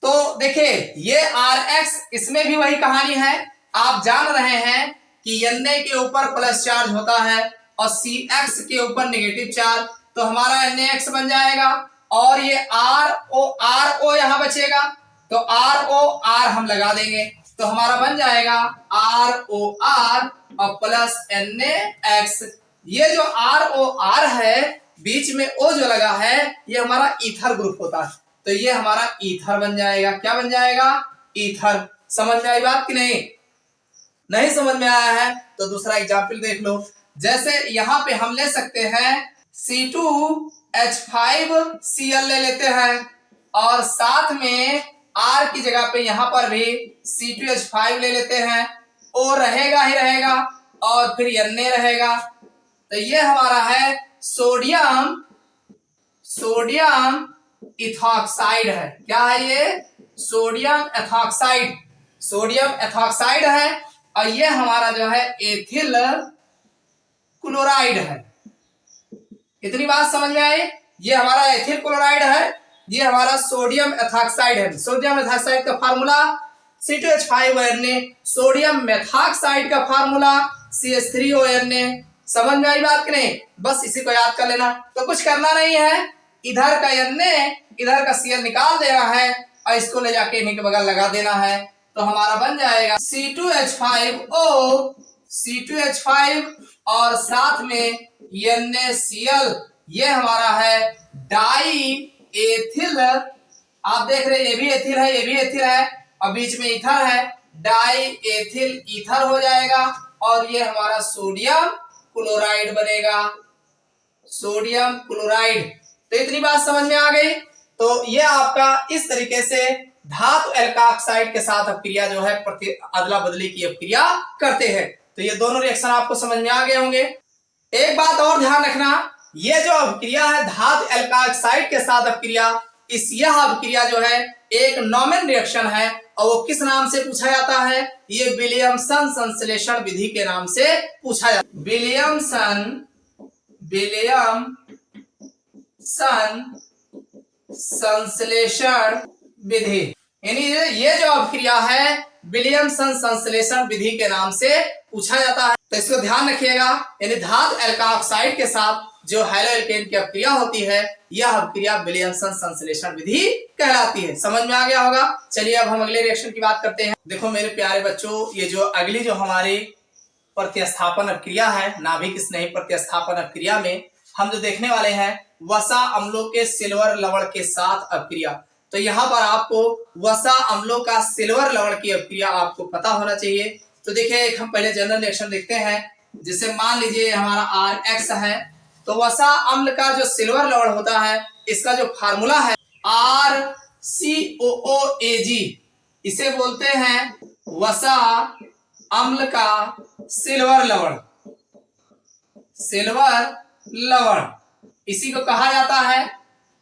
तो देखिए ये RX, इसमें भी वही कहानी है। आप जान रहे हैं कि Na के ऊपर प्लस चार्ज होता है और CX के ऊपर नेगेटिव चार्ज, तो हमारा NaX बन जाएगा, और ये RO यहां बचेगा, तो ROR हम लगा देंगे, तो हमारा बन जाएगा ROR और प्लस NaX। ये जो ROR है, बीच में O जो लगा है, ये हमारा ईथर ग्रुप होता है, तो ये हमारा ईथर बन जाएगा। क्या बन जाएगा? ईथर। समझ में आई बात कि नहीं? नहीं समझ में आया है तो दूसरा एग्जाम्पल देख लो। जैसे यहां पे हम ले सकते हैं C2H5Cl ले लेते हैं, और साथ में R की जगह पे यहां पर भी C2H5 ले लेते हैं, O रहेगा ही रहेगा, और फिर Na रहेगा, तो ये हमारा है सोडियम इथॉक्साइड है। क्या है ये? सोडियम एथॉक्साइड है, और ये हमारा जो है एथिल क्लोराइड है। इतनी बात समझ में आई? ये हमारा एथिल क्लोराइड है, ये हमारा सोडियम एथॉक्साइड है। सोडियम एथॉक्साइड का फार्मूला C2H5ONA, सोडियम मेथॉक्साइड का फार्मूला CH3ONA। समझ में आई बात कि नहीं? बस इसी को याद कर लेना, तो कुछ करना नहीं है, इधर का Na इधर का Cl निकाल देना है, और इसको ले जाके इन्हीं के बगल लगा देना है, तो हमारा बन जाएगा C2H5 और साथ में NaCl। ये हमारा है डाई एथिल। आप देख रहे हैं ये भी एथिल है, ये भी एथिल है, और बीच में ईथर है, डाई एथिल ईथर हो जाएगा, और ये हमारा सोडियम क्लोराइड बनेगा, सोडियम क्लोराइड। तो इतनी बात समझ में आ गई? तो ये आपका इस तरीके से धातु एल्कोक्साइड के साथ अपक्रिया जो है अदला बदली की अपक्रिया करते हैं। तो ये दोनों रिएक्शन आपको समझ में आ गए होंगे। एक बात और ध्यान रखना, ये जो अपक्रिया है धातु एल्कोक्साइड के साथ अपक्रिया, इस यह अभिक्रिया जो है एक नॉमिनल रिएक्शन है और वो किस नाम से पूछा जाता है? ये विलियमसन संश्लेषण विधि के नाम से पूछा जाता है। विलियमसन संश्लेषण विधि, यानी ये जो अभिक्रिया है विलियमसन संश्लेषण विधि के नाम से पूछा जाता है। तो इसको ध्यान रखिएगा, यानी धातु एल्काइल ऑक्साइड के साथ जो हैलोएल्केन की अभिक्रिया होती है यह अभिक्रिया विलियमसन संश्लेषण विधि कहलाती है। समझ में आ गया होगा। चलिए अब हम अगले रिएक्शन की बात करते हैं। देखो मेरे प्यारे बच्चों, ये जो अगली जो हमारी प्रतिस्थापन अभिक्रिया है, नाभिक स्नेही प्रतिस्थापन अभिक्रिया में हम जो देखने वाले हैं वसा अम्लों के सिल्वर लवण के साथ अभिक्रिया। तो यहाँ पर आपको वसा अम्लों का सिल्वर लवण की अभिक्रिया आपको पता होना चाहिए। तो देखिए एक हम पहले जनरल रिएक्शन देखते हैं, जिसे मान लीजिए हमारा RX है। तो वसा अम्ल का जो सिल्वर लवण होता है इसका जो फार्मूला है RCOOAG, इसे बोलते हैं वसा अम्ल का सिल्वर लवण। सिल्वर लवण इसी को कहा जाता है।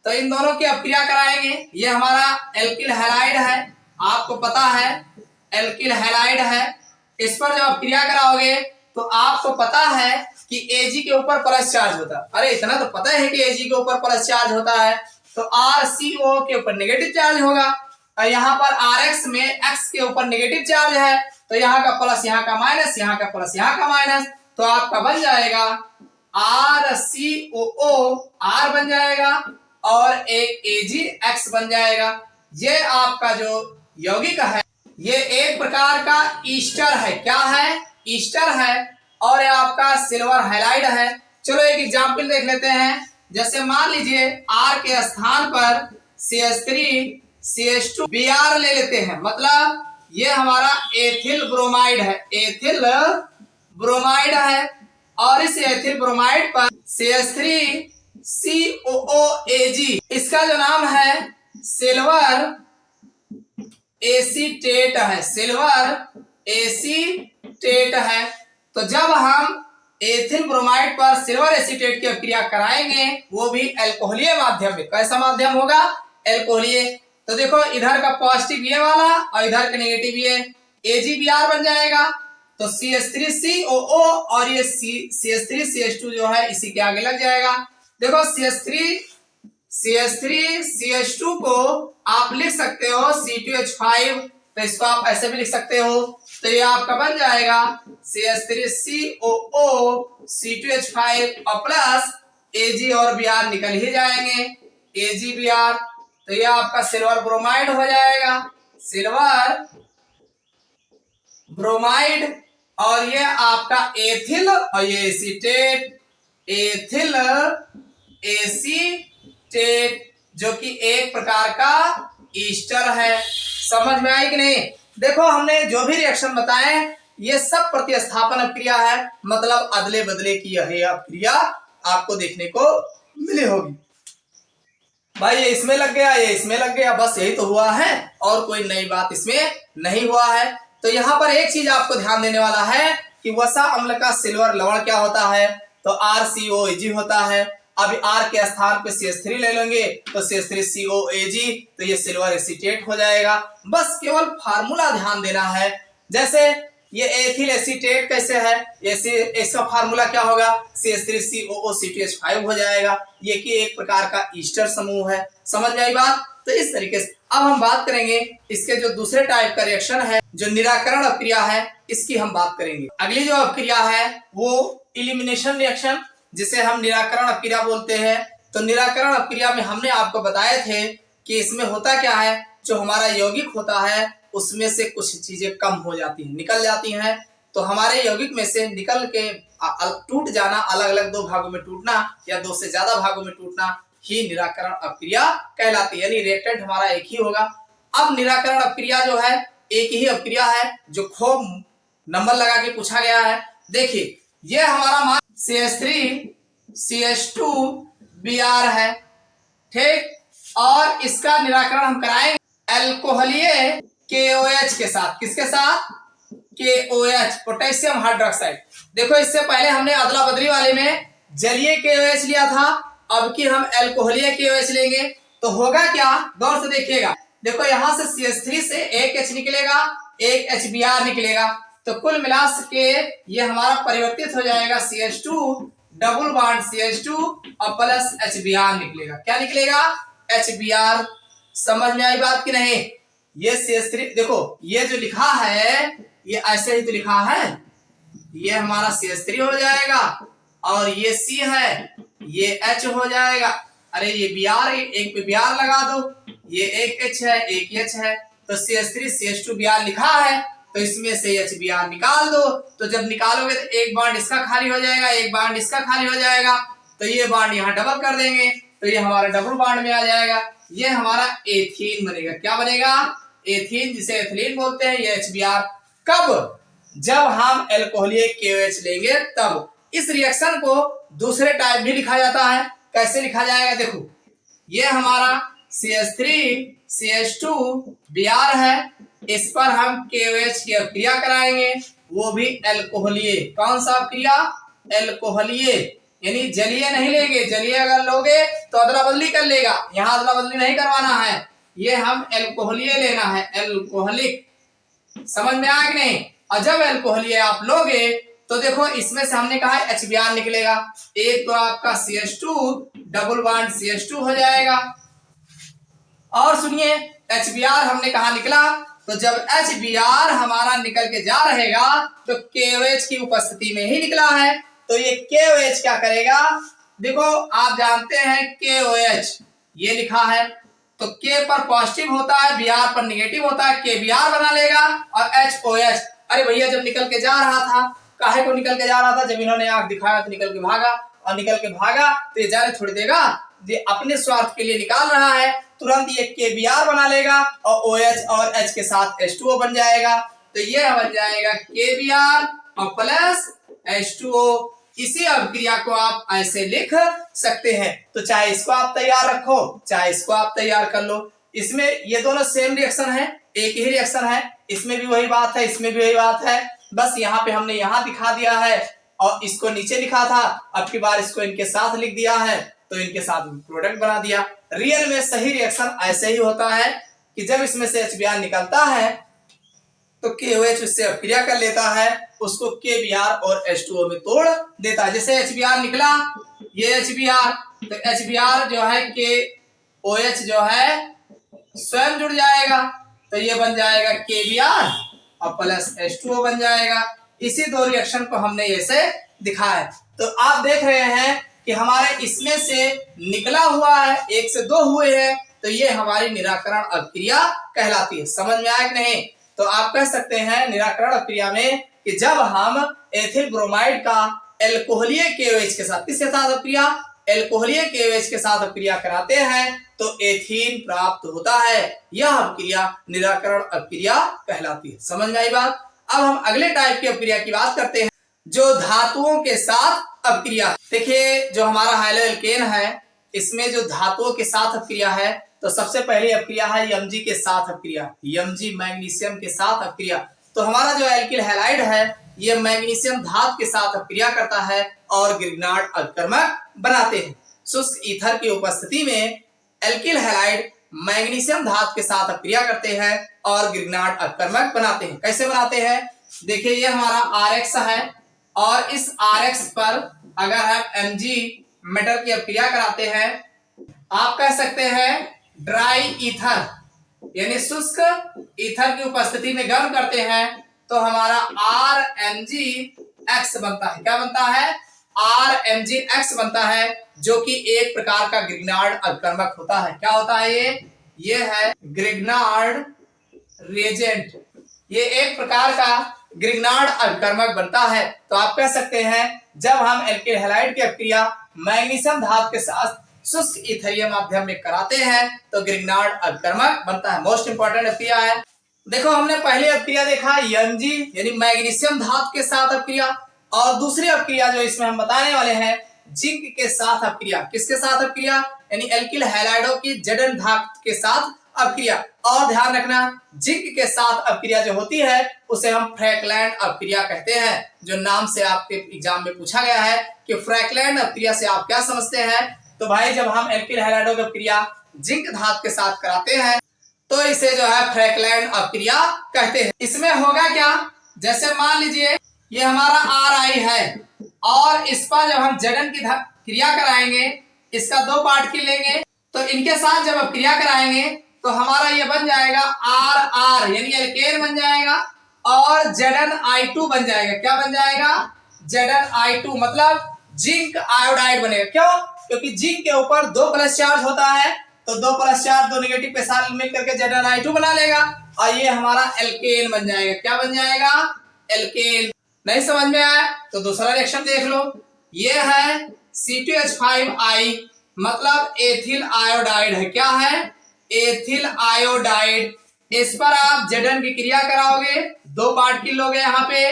तो इन दोनों की अभिक्रिया कराएंगे। ये हमारा एल्किल हैलाइड है, आपको पता है एल्किल हैलाइड है। इस पर जब अभिक्रिया कराओगे तो आपको पता है कि Ag के ऊपर प्लस चार्ज होता है। अरे इतना तो पता है कि Ag के ऊपर प्लस चार्ज होता है, तो RCO के ऊपर नेगेटिव चार्ज होगा। और यहाँ पर RX में X के ऊपर नेगेटिव चार्ज है, तो यहाँ का प्लस यहाँ का माइनस, यहाँ का प्लस यहाँ का माइनस, तो आपका बन जाएगा RCOO R बन जाएगा और एक AgX बन जाएगा। ये आपका जो यौगिक है ये एक प्रकार का ईस्टर है। क्या है? ईस्टर है। और ये आपका सिल्वर हैलाइड है। चलो एक एग्जाम्पल देख लेते हैं। जैसे मान लीजिए R के स्थान पर CH3CH2 Br ले लेते हैं, मतलब ये हमारा एथिल ब्रोमाइड है। एथिल ब्रोमाइड है और इस एथिल ब्रोमाइड पर CH3COOAG, इसका जो नाम है सिल्वर एसीटेट है। सिल्वर एसीटेट है। तो जब हम एथिल ब्रोमाइड पर सिल्वर एसीटेट की अभिक्रिया कराएंगे वो भी अल्कोहलीय माध्यम में। कैसा माध्यम होगा? अल्कोहलीय। तो देखो इधर का पॉजिटिव ये वाला और इधर का नेगेटिव ये AgBr बन जाएगा। तो CH3COO और ये CH3CH2 जो है इसी के आगे लग जाएगा। देखो CH3CH2 को आप लिख सकते हो C2H5, तो इसको आप ऐसे भी लिख सकते हो। तो ये आपका बन जाएगा CH3COO C2H5 और प्लस Ag और Br निकल ही जाएंगे, AgBr। तो ये आपका सिल्वर ब्रोमाइड हो जाएगा, सिल्वर ब्रोमाइड। और ये आपका एथिल और ये एसीटेट, एथिल एसीटेट, जो कि एक प्रकार का ईस्टर है। समझ में आई कि नहीं? देखो हमने जो भी रिएक्शन बताए ये सब प्रतिस्थापन अभिक्रिया है, मतलब अदले बदले की यह अभिक्रिया आपको देखने को मिली होगी। भाई ये इसमें लग गया, ये इसमें लग गया, बस यही तो हुआ है और कोई नई बात इसमें नहीं हुआ है। तो यहाँ पर एक चीज आपको ध्यान देने वाला है कि वसा अम्ल का सिल्वर लवण क्या होता है? तो RCOAG होता है। अभी R के स्थान पे CH3 ले लेंगे तो CH3COAG, तो ये सिल्वर एसीटेट हो जाएगा। बस केवल फार्मूला ध्यान देना है। जैसे ये एथिल एसीटेट कैसे है, इसका फार्मूला क्या होगा? CH3COO C2H5 हो जाएगा। ये कि एक प्रकार का ईस्टर समूह है। समझ में आई बात? तो इस तरीके से अब हम बात करेंगे इसके जो दूसरे टाइप का रिएक्शन है, जो निराकरण अभिक्रिया है, इसकी हम बात करेंगे। अगली जो अभिक्रिया है वो इलिमिनेशन रिएक्शन, जिसे हम निराकरण अभिक्रिया बोलते हैं। तो निराकरण अभिक्रिया में हमने आपको बताए थे कि इसमें होता क्या है, जो हमारा यौगिक होता है उसमें से कुछ चीजें कम हो जाती हैं, निकल जाती हैं। तो हमारे यौगिक में से निकल के टूट जाना, अलग अलग दो भागों में टूटना या दो से ज्यादा भागों में टूटना ही निराकरण अभिक्रिया कहलाती है। यानी रिएक्टेंट हमारा एक ही होगा। अब निराकरण अभिक्रिया जो है एक ही अभिक्रिया है जो खूब नंबर लगा के पूछा गया है। देखिए ये हमारा मान CH3CH2Br है, ठीक। और इसका निराकरण हम कराएंगे अल्कोहलीय KOH के साथ। किसके साथ? KOH, potassium hydroxide. देखो इससे पहले हमने अदला बदली वाले में जलीय KOH लिया था, अब की हम अल्कोहलीय KOH लेंगे। तो होगा क्या, गौर से देखिएगा। देखो यहाँ से CH3 से एक H निकलेगा, एक HBr निकलेगा, तो कुल मिला के ये हमारा परिवर्तित हो जाएगा CH2 डबल बॉन्ड CH2 और प्लस HBr निकलेगा। क्या निकलेगा, HBr। समझ में आई बात कि नहीं। ये CH3 देखो, ये जो लिखा है ये ऐसे ही तो लिखा है, ये हमारा CH3 हो जाएगा और ये C है, ये H हो जाएगा। अरे ये Br, एक पे Br लगा दो, ये एक H है एक H है, तो CH3 CH2 Br लिखा है, तो इसमें से HBr निकाल दो। तो जब निकालोगे तो एक बॉन्ड इसका खाली हो जाएगा, एक बॉन्ड इसका खाली हो जाएगा, तो ये बॉन्ड यहाँ डबल कर देंगे, तो ये हमारा डबल बॉन्ड में आ जाएगा। ये हमारा एथीन बनेगा। क्या बनेगा, एथीन, जिसे एथिलीन बोलते हैं। ये HBr कब, जब हम अल्कोहलीय KOH लेंगे तब। इस रिएक्शन को दूसरे टाइप भी लिखा जाता है। कैसे लिखा जाएगा, देखो ये हमारा CH3 CH2 Br है, इस पर हम KOH की अभिक्रिया कराएंगे, वो भी अल्कोहलीय। कौन सा अभिक्रिया, अल्कोहलीय, यानी जलीय नहीं लेंगे। जलीय अगर लोगे तो अदला बदली कर लेगा, यहाँ अदला बदली नहीं करवाना है, ये हम अल्कोहलीय लेना है, अल्कोहलिक। समझ में आया कि नहीं। और जब अल्कोहलीय आप लोगे तो देखो इसमें से हमने कहा HBr निकलेगा, एक तो आपका CH2 डबल बॉन्ड CH2 हो जाएगा। और सुनिए HBr हमने कहा निकला, तो जब HBr हमारा निकल के जा रहेगा तो KOH की उपस्थिति में ही निकला है, तो ये KOH क्या करेगा, देखो आप जानते हैं KOH ये लिखा है, तो K पर पॉजिटिव होता है, Br पर निगेटिव होता है, KBr बना लेगा और HOH। अरे भैया जब निकल के जा रहा था, काहे को निकल के जा रहा था, जब इन्होंने आंख दिखाया तो निकल के भागा, और निकल के भागा तो ये जाने छोड़ देगा, ये अपने स्वार्थ के लिए निकाल रहा है, तुरंत ये KBr बना लेगा और OH और H के साथ H2O बन जाएगा, तो ये बन जाएगा KBr और प्लस H2O। इसी अभिक्रिया को आप ऐसे लिख सकते हैं। तो चाहे इसको आप तैयार रखो, चाहे इसको आप तैयार कर लो, इसमें ये दोनों सेम रिएक्शन है, एक ही रिएक्शन है, इसमें भी वही बात है, इसमें भी वही बात है, बस यहाँ पे हमने यहाँ दिखा दिया है और इसको नीचे लिखा था, अब की बार इसको इनके साथ लिख दिया है, तो इनके साथ प्रोडक्ट बना दिया। रियल में सही रिएक्शन ऐसे ही होता है कि जब इसमें से HBr निकलता है तो KOH उससे अभिक्रिया कर लेता है, उसको KBr और H2O में तोड़ देता है। जैसे HBr निकला, ये HBr, तो HBr जो है KOH जो है स्वयं जुड़ जाएगा, तो ये बन जाएगा KBr और प्लस H2O बन जाएगा। इसी दो रिएक्शन को हमने ऐसे दिखाया। तो आप देख रहे हैं कि हमारे इसमें से निकला हुआ है, एक से दो हुए हैं, तो ये हमारी निराकरण अभिक्रिया कहलाती है। समझ में आया कि नहीं। तो आप कह सकते हैं निराकरण अभिक्रिया में कि जब हम एथिल ब्रोमाइड का अल्कोहलीय KOH के साथ, किसके साथ अभिक्रिया, अल्कोहलीय KOH के साथ अभिक्रिया कराते हैं तो एथीन प्राप्त होता है। यह अभिक्रिया निराकरण अभिक्रिया कहलाती है। समझ में आई बात। अब हम अगले टाइप की अभिक्रिया की बात करते हैं, जो धातुओं के साथ अभिक्रिया। देखिए जो हमारा हाइड्रोएल्केन है, इसमें जो धातुओं के साथ अभिक्रिया है, तो सबसे पहली अभिक्रिया है Mg के साथ अभिक्रिया, Mg मैग्नीशियम के साथ अभिक्रिया। तो हमारा जो एल्किल हैलाइड है ये मैग्नीशियम धातु के साथ अभिक्रिया करता है और ग्रिग्नार्ड अभिकर्मक बनाते हैं। शुष्क ईथर की उपस्थिति में एल्किल हैलाइड मैग्नीशियम धातु के साथ अभिक्रिया करते हैं और ग्रिग्नार्ड अभिकर्मक बनाते हैं। कैसे बनाते हैं, देखिए ये हमारा RX है और इस RX पर अगर हम Mg मेटल की अभिक्रिया कराते हैं, आप कह सकते हैं ड्राई ईथर यानी शुष्क ईथर की उपस्थिति में गर्म करते हैं, तो हमारा RMgX बनता है। क्या बनता है, RMgX बनता है, जो कि एक प्रकार का ग्रिग्नार्ड अभिकर्मक होता है। क्या होता है ये है ग्रिग्नार्ड रिएजेंट, ये एक प्रकार का ग्रिग्नार्ड अभिकर्मक बनता है। तो आप कह सकते हैं जब हम एल्किल हैलाइड की अभिक्रिया मैग्नीशियम धातु के साथ शुष्क ईथरीय माध्यम में कराते हैं तो ग्रिग्नार्ड अभिकर्मक बनता है। मोस्ट इंपोर्टेंट अभिक्रिया है। देखो हमने पहले अभिक्रिया देखा Mg यानी मैग्नीशियम धातु के साथ अभिक्रिया, और दूसरी अभिक्रिया जो इसमें हम बताने वाले हैं जिंक के साथ अभिक्रिया। किसके साथ अभिक्रिया, यानी एल्किल हैलाइडों की Zn धातु के साथ अभिक्रिया। और ध्यान रखना जिंक के साथ अभिक्रिया जो होती है उसे हम फ्रैकलैंड अभिक्रिया कहते हैं, जो नाम से आपके एग्जाम में पूछा गया है कि फ्रैकलैंड अभिक्रिया से आप क्या समझते हैं। तो भाई जब हम एल्किल हैलाइडों की अभिक्रिया जिंक धातु के साथ कराते हैं तो इसे जो है फ्रैंकलैंड अपक्रिया कहते हैं। इसमें होगा क्या, जैसे मान लीजिए ये हमारा RI है और इस पर जब हम Zn की क्रिया कराएंगे, इसका 2 पार्टिकल लेंगे तो इनके साथ जब अब क्रिया कराएंगे तो हमारा ये बन जाएगा RR यानी एल्केन बन जाएगा और ZnI2 बन जाएगा। क्या बन जाएगा? ZnI2 मतलब जिंक आयोडाइड बनेगा। क्यों? क्योंकि जिंक के ऊपर 2 प्लस चार्ज होता है तो 2 प्लस चार्ज 2 नेगेटिव के साथ मिल करके ZnI2 बना लेगा और ये हमारा एल्केन बन जाएगा। क्या बन जाएगा? एल्केन। नहीं समझ में आया तो दूसरा रिएक्शन देख लो। ये है C2H5I मतलब एथिल आयोडाइड है। क्या है? Ethyl iodide. इस पर आप Zn की क्रिया कराओगे, 2 पार्टिकल लोगे यहाँ पे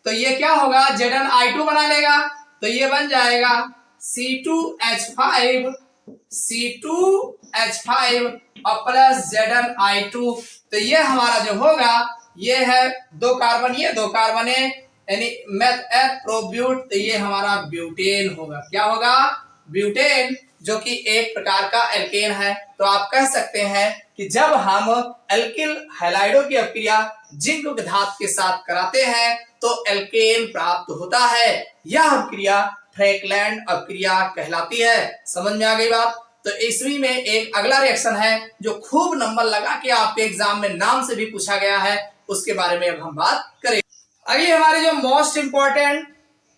तो ये क्या होगा? ZnI2 बना लेगा तो ये बन जाएगा C2H5 और प्लस ZnI2। तो ये हमारा जो होगा ये है 2 कार्बन, ये 2 कार्बन है यानी मेथ एथ प्रोब्यूट, तो ये हमारा ब्यूटेन होगा। क्या होगा? ब्यूटेन, जो कि एक प्रकार का एल्केन है। तो आप कह सकते हैं कि जब हम एल्किल हैलाइडों की अपक्रिया जिंक धातु के साथ कराते हैं तो एल्केन प्राप्त होता है। यह अपक्रिया फ्रैंकलैंड अपक्रिया कहलाती है। समझ में आ गई बात? तो इसमें में एक अगला रिएक्शन है जो खूब नंबर लगा के आपके एग्जाम में नाम से भी पूछा गया है, उसके बारे में अब हम बात करें। अगली हमारी जो मोस्ट इंपॉर्टेंट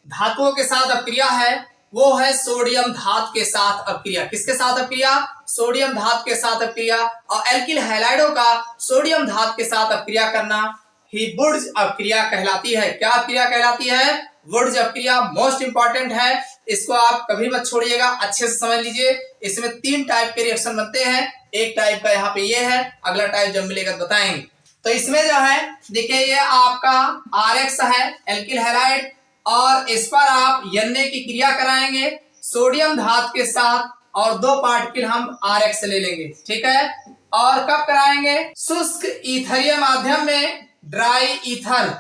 धातुओं के साथ अपक्रिया है वो है सोडियम धातु के साथ अपक्रिया। किसके साथ अपक्रिया? सोडियम धातु के साथ अपक्रिया। और एल्किल हैलाइडों का सोडियम धातु के साथ अपक्रिया करना ही वुड्स अपक्रिया कहलाती है। क्या अपक्रिया कहलाती है? वुड्स अपक्रिया। मोस्ट इंपॉर्टेंट है, इसको आप कभी मत छोड़िएगा, अच्छे से समझ लीजिए। इसमें 3 टाइप के रिएक्शन बनते हैं। एक टाइप का यहाँ पे ये है, अगला टाइप जब मिलेगा बताएंगे। तो इसमें जो है देखिए ये आपका RX है एल्किल हैलाइड और इस पर आप Na की क्रिया कराएंगे सोडियम धातु के साथ और 2 पार्टिकल हम RX ले लेंगे। ठीक है, और कब कराएंगे? शुष्क ईथरीय माध्यम में, ड्राई ईथर,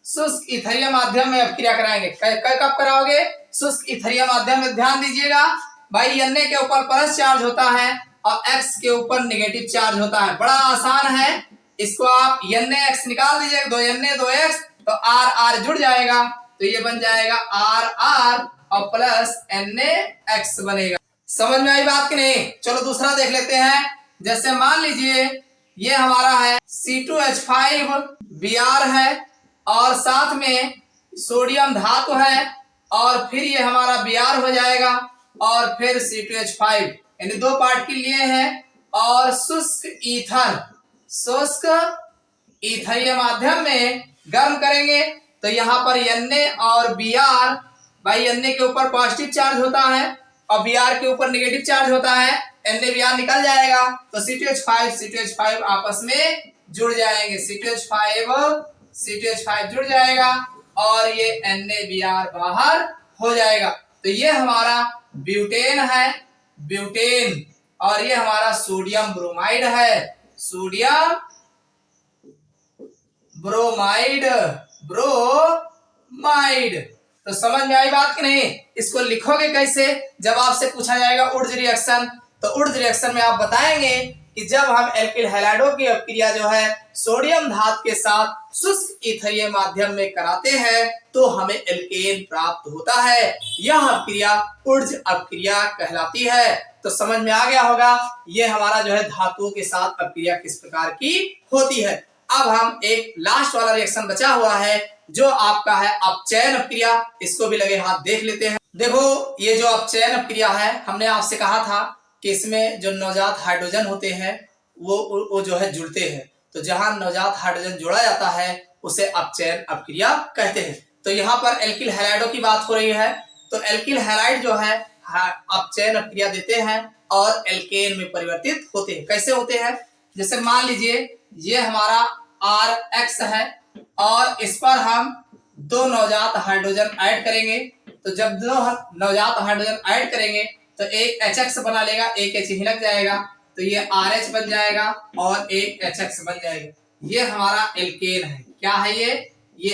शुष्क ईथरीय माध्यम में अपक्रिया कराएंगे। कब कराओगे? शुष्क ईथरीय माध्यम में। ध्यान दीजिएगा भाई, Na के ऊपर प्लस चार्ज होता है और X के ऊपर नेगेटिव चार्ज होता है। बड़ा आसान है, इसको आप NaX निकाल दीजिए, 2 Na 2 X तो RR जुड़ जाएगा तो ये बन जाएगा RR और प्लस NaX बनेगा। समझ में आई बात कि नहीं? चलो दूसरा देख लेते हैं। जैसे मान लीजिए ये हमारा है C2H5Br है और साथ में सोडियम धातु है और फिर ये हमारा Br हो जाएगा और फिर C2H5 यानी 2 पार्टिकल लिए हैं और शुष्क ईथरीय माध्यम में गर्म करेंगे तो यहाँ पर Na और Br, भाई Na के ऊपर पॉजिटिव चार्ज होता है और Br के ऊपर नेगेटिव चार्ज होता है, NaBr निकल जाएगा तो C2H5 आपस में जुड़ जाएंगे, C2H5 जुड़ जाएगा और ये NaBr बाहर हो जाएगा। तो ये हमारा ब्यूटेन है, ब्यूटेन, और ये हमारा सोडियम ब्रोमाइड है, सोडियम ब्रोमाइड। तो समझ में आई बात कि नहीं? इसको लिखोगे कैसे जब आपसे पूछा जाएगा उड्स रिएक्शन? तो उड्स रिएक्शन में आप बताएंगे कि जब हम एल्किल हैलाइडों की अपक्रिया जो है सोडियम धातु के साथ शुष्क ईथरीय माध्यम में कराते हैं तो हमें एल्केन प्राप्त होता है। यह अपक्रिया उड्स अपक्रिया कहलाती है। तो समझ में आ गया होगा ये हमारा जो है धातुओं के साथ अपक्रिया किस प्रकार की होती है। अब हम एक लास्ट वाला रिएक्शन बचा हुआ है जो आपका है अपचयन अपक्रिया, इसको भी लगे हाथ देख लेते हैं। देखो ये जो अपचयन अपक्रिया है, हमने आपसे कहा था कि इसमें जो नवजात हाइड्रोजन होते हैं वो जो है जुड़ते हैं, तो जहां नवजात हाइड्रोजन जोड़ा जाता है उसे अपचयन अपक्रिया कहते हैं। तो यहाँ पर एल्किल हैलाइडों की बात हो रही है, तो एल्किल हैलाइड जो है अपचयन अपक्रिया देते हैं और एल्केन में परिवर्तित होते हैं। कैसे होते हैं? जैसे मान लीजिए ये हमारा RX है और इस पर हम 2 नवजात हाइड्रोजन ऐड करेंगे, तो जब 2 नवजात हाइड्रोजन ऐड करेंगे तो एक HX बना लेगा, एक H ही लग जाएगा तो ये RH बन जाएगा और एक HX बन जाएगा। ये हमारा एल्केन है। क्या है ये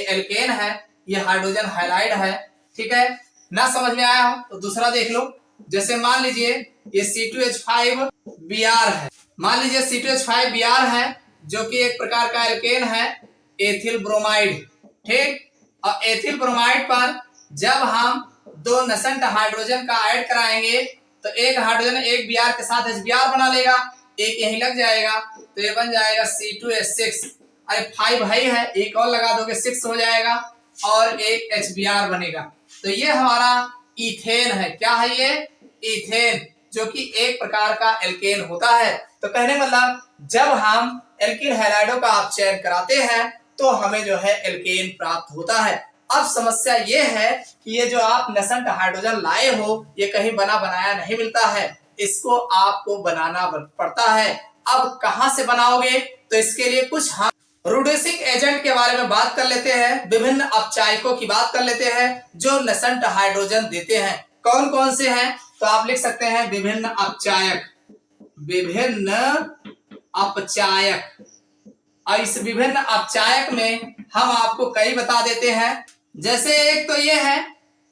एल्केन है, ये हाइड्रोजन हाइलाइड है। ठीक है ना? समझ में आया हो तो दूसरा देख लो। जैसे मान लीजिए ये C2H5Br है, मान लीजिए C2H5Br है जो कि एक प्रकार का एल्केन है एथिल ब्रोमाइड। ठीक, और एथिल ब्रोमाइड पर जब हम दो नसेंट हाइड्रोजन का ऐड कराएंगे तो एक हाइड्रोजन एक Br के साथ HBr बना लेगा, एक यहीं लग जाएगा तो ये बन जाएगा C2H6। अरे 5 भाई है, एक और लगा दोगे 6 हो जाएगा और एक HBr बनेगा। तो ये हमारा इथेन है। क्या है ये? इथेन, जो कि एक प्रकार का एल्केन होता है। तो कहने मतलब जब हम एल्किल हैलाइडों का अपचयन कराते हैं तो हमें जो है एल्केन प्राप्त होता है। अब समस्या ये है कि ये जो आप नसेंट हाइड्रोजन लाए हो ये कहीं बना बनाया नहीं मिलता है, इसको आपको बनाना पड़ता है। अब कहां से बनाओगे? तो इसके लिए कुछ हम रिड्यूसिंग एजेंट के बारे में बात कर लेते हैं, विभिन्न अपचायकों की बात कर लेते हैं जो नसेंट हाइड्रोजन देते हैं। कौन कौन से हैं? तो आप लिख सकते हैं विभिन्न अपचायक, विभिन्न अपचायक। और इस विभिन्न अपचायक में हम आपको कई बता देते हैं। जैसे एक तो ये है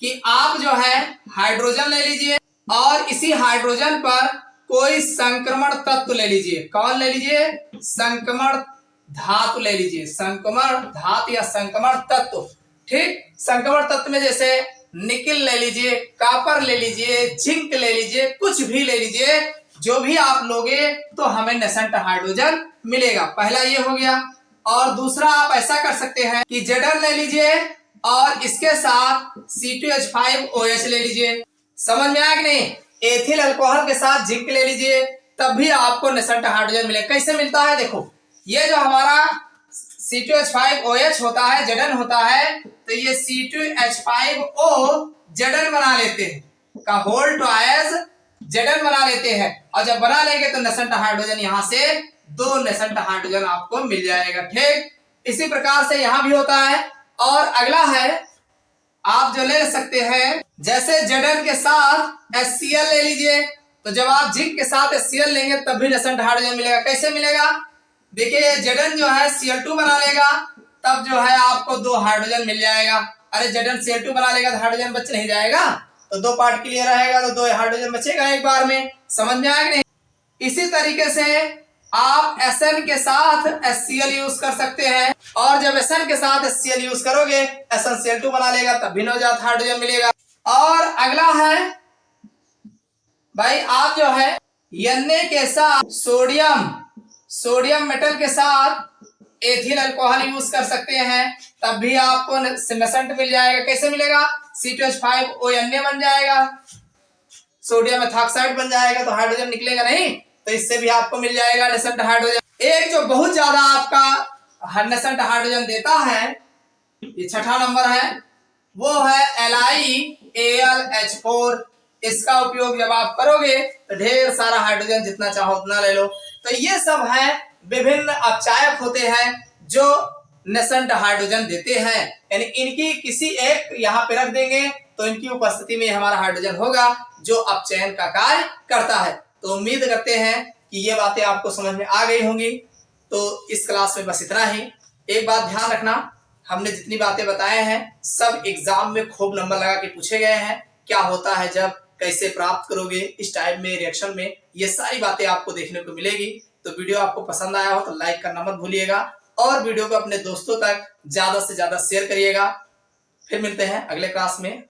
कि आप जो है हाइड्रोजन ले लीजिए और इसी हाइड्रोजन पर कोई संक्रमण तत्व ले लीजिए। कौन ले लीजिए? संक्रमण धातु ले लीजिए, संक्रमण धातु या संक्रमण तत्व। ठीक, संक्रमण तत्व में जैसे निकिल ले लीजिए, कॉपर ले लीजिए, जिंक ले लीजिए, कुछ भी ले लीजिए, जो भी आप लोगे तो हमें नसेंट हाइड्रोजन मिलेगा। पहला ये हो गया। और दूसरा आप ऐसा कर सकते हैं कि Zn ले लीजिए और इसके साथ C2H5OH ले लीजिए। समझ में आया कि नहीं? एथिल अल्कोहल के साथ जिंक ले लीजिए, तब भी आपको नसेंट हाइड्रोजन मिलेगा। कैसे मिलता है? देखो, ये जो हमारा C2H5OH होता है, Zn होता है, तो ये C2H5O Zn बना लेते हैं, का होल्ड ट्वाइस Zn बना लेते हैं। और जब बना लेंगे तो नसेंट हाइड्रोजन यहां से 2 नसेंट हाइड्रोजन आपको मिल जाएगा। ठीक, इसी प्रकार से यहां भी होता है। और अगला है आप जो ले सकते हैं, जैसे Zn के साथ HCl ले लीजिए, तो जब आप जिंक के साथ HCl लेंगे तब भी नसेंट हाइड्रोजन मिलेगा। कैसे मिलेगा? देखिए, Zn जो है Cl2 बना लेगा, तब जो है आपको 2 हाइड्रोजन मिल जाएगा। अरे Zn Cl2 बना लेगा तो हाइड्रोजन बच नहीं जाएगा, तो 2 पार्ट के लिए रहेगा तो 2 हाइड्रोजन बचेगा एक बार में। समझ में आया कि नहीं? इसी तरीके से आप Sn के साथ HCl यूज कर सकते हैं, और जब Sn के साथ HCl यूज करोगे SnCl2 बना लेगा, तब भी नवजात हाइड्रोजन मिलेगा। और अगला है भाई, आप जो है Na के साथ सोडियम मेटल के साथ एथिल अल्कोहल यूज कर सकते हैं, तब भी आपको नसेंट मिल जाएगा। कैसे मिलेगा? C2H5ONa बन जाएगा, सोडियम एथॉक्साइड बन जाएगा, तो हाइड्रोजन निकलेगा नहीं, तो इससे भी आपको मिल जाएगा नसेंट हाइड्रोजन। एक जो बहुत ज्यादा आपका नसेंट हाइड्रोजन देता है, ये 6ठा नंबर है, वो है LiAlH4। इसका उपयोग जब आप करोगे तो ढेर सारा हाइड्रोजन जितना चाहो उतना ले लो। तो ये सब है विभिन्न अपचायक होते हैं जो नसेंट हाइड्रोजन देते हैं, यानी इनकी किसी एक यहाँ पे रख देंगे तो इनकी उपस्थिति में हमारा हाइड्रोजन होगा जो अपचयन का कार्य करता है। तो उम्मीद करते हैं कि ये बातें आपको समझ में आ गई होंगी। तो इस क्लास में बस इतना ही। एक बात ध्यान रखना, हमने जितनी बातें बताए हैं सब एग्जाम में खूब नंबर लगा के पूछे गए हैं। क्या होता है जब, कैसे प्राप्त करोगे, इस टाइप में रिएक्शन में, ये सारी बातें आपको देखने को मिलेगी। तो वीडियो आपको पसंद आया हो तो लाइक करना मत भूलिएगा और वीडियो को अपने दोस्तों तक ज्यादा से ज्यादा शेयर करिएगा। फिर मिलते हैं अगले क्लास में।